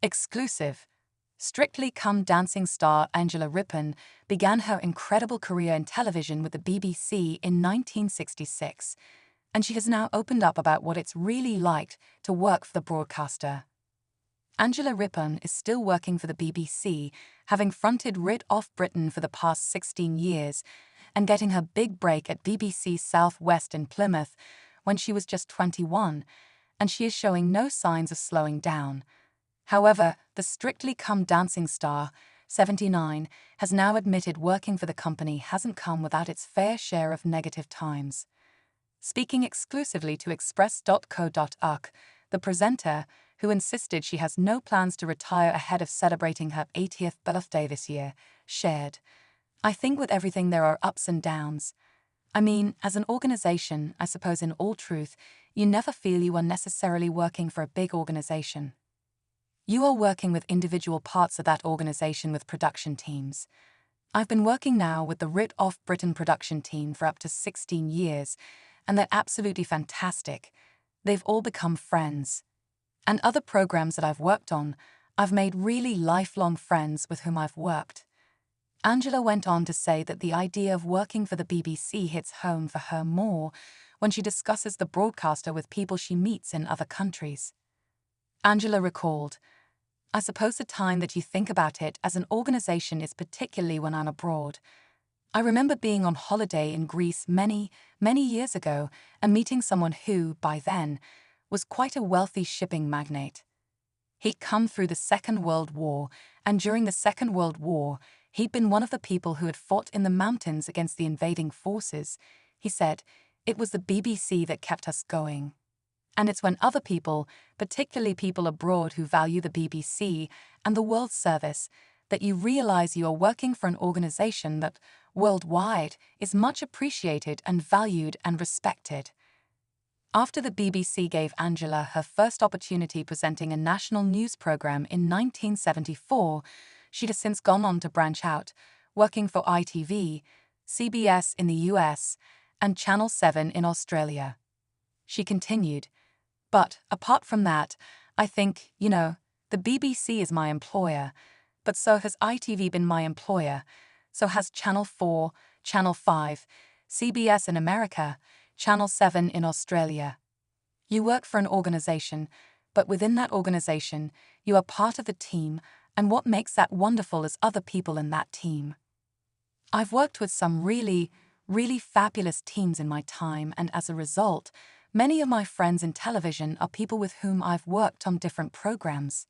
Exclusive. Strictly Come Dancing star Angela Rippon began her incredible career in television with the BBC in 1966, and she has now opened up about what it's really like to work for the broadcaster. Angela Rippon is still working for the BBC, having fronted Rit Off Britain for the past 16 years, and getting her big break at BBC South West in Plymouth when she was just 21, and she is showing no signs of slowing down. However, the Strictly Come Dancing star, 79, has now admitted working for the company hasn't come without its fair share of negative times. Speaking exclusively to Express.co.uk, the presenter, who insisted she has no plans to retire ahead of celebrating her 80th birthday this year, shared, "I think with everything there are ups and downs. I mean, as an organization, I suppose in all truth, you never feel you are necessarily working for a big organization. You are working with individual parts of that organization with production teams. I've been working now with the Rit Off Britain production team for up to 16 years, and they're absolutely fantastic. They've all become friends. And other programs that I've worked on, I've made really lifelong friends with whom I've worked." Angela went on to say that the idea of working for the BBC hits home for her more when she discusses the broadcaster with people she meets in other countries. Angela recalled, "I suppose the time that you think about it as an organization is particularly when I'm abroad. I remember being on holiday in Greece many, many years ago and meeting someone who, by then, was quite a wealthy shipping magnate. He'd come through the Second World War, and during the Second World War, he'd been one of the people who had fought in the mountains against the invading forces. He said, it was the BBC that kept us going. And it's when other people, particularly people abroad who value the BBC and the World Service, that you realize you are working for an organization that, worldwide, is much appreciated and valued and respected." After the BBC gave Angela her first opportunity presenting a national news program in 1974, she has since gone on to branch out, working for ITV, CBS in the US, and Channel 7 in Australia. She continued, "But, apart from that, I think, the BBC is my employer, but so has ITV been my employer, so has Channel 4, Channel 5, CBS in America, Channel 7 in Australia. You work for an organization, but within that organization, you are part of the team, and what makes that wonderful is other people in that team. I've worked with some really, really fabulous teams in my time, and as a result, many of my friends in television are people with whom I've worked on different programs."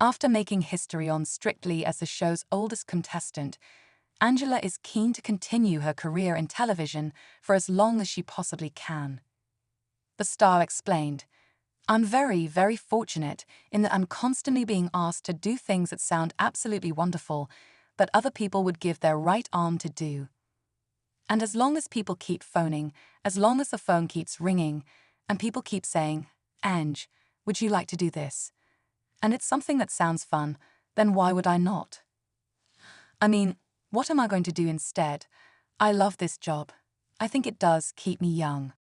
After making history on Strictly as the show's oldest contestant, Angela is keen to continue her career in television for as long as she possibly can. The star explained, "I'm very, very fortunate in that I'm constantly being asked to do things that sound absolutely wonderful, but other people would give their right arm to do. And as long as people keep phoning, as long as the phone keeps ringing, and people keep saying, 'Ange, would you like to do this?' and it's something that sounds fun, then why would I not? I mean, what am I going to do instead? I love this job. I think it does keep me young."